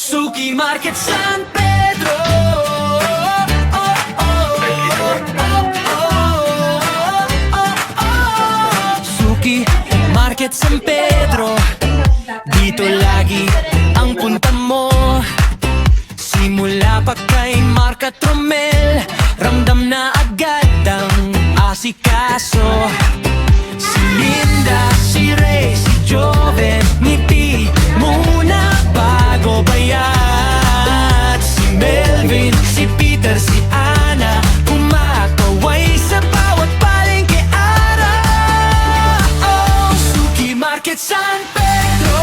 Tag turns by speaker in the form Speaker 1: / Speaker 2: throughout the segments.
Speaker 1: Suki Market San Pedro. Suki Market San Pedro, dito lagi ang punta mo. Simula pa kay Mark at Romel, ramdam na agad ang asikaso. Si Linda, si Ray, si Joven, ngiti muna bago bayad. Si Melvin, si Peter, si Ana, kumakaway sa bawat palengke araw. Oh, Suki Market San Pedro,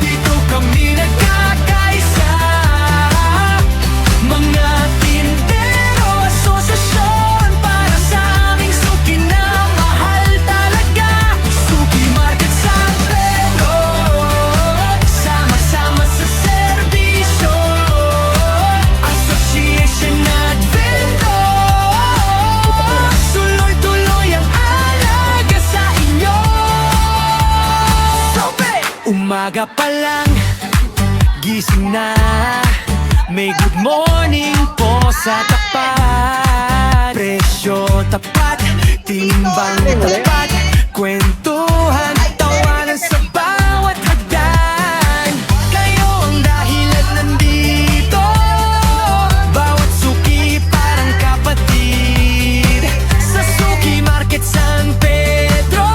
Speaker 1: dito kami nagkakaisa. Mga tindero, asosasyon para sa aming suki na mahal talaga. Suki Market San Pedro, sama-sama sa serbisyo, association at vendor, tuloy-tuloy ang alaga sa inyo. Sobe! Umaga pa lang, gising na, may good morning po sa tapat. Presyo tapat, timbang tapat, kwentuhan, tawanan sa bawat hagdan. Kayo ang dahilan nandito, bawat suki parang kapatid. Sa Suki Market San Pedro,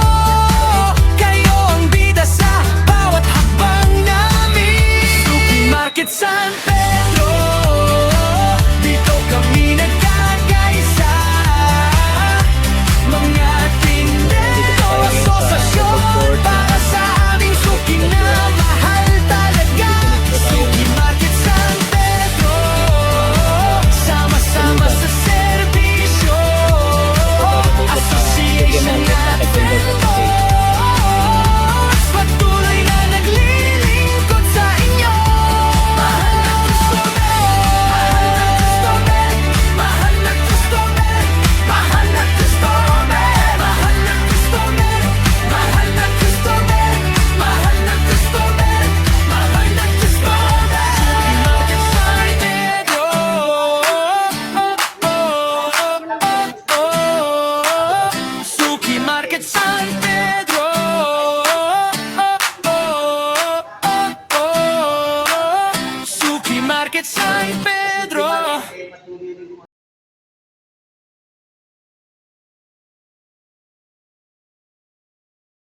Speaker 1: kayo ang bida sa bawat hakbang namin. Suki Market San Pedro.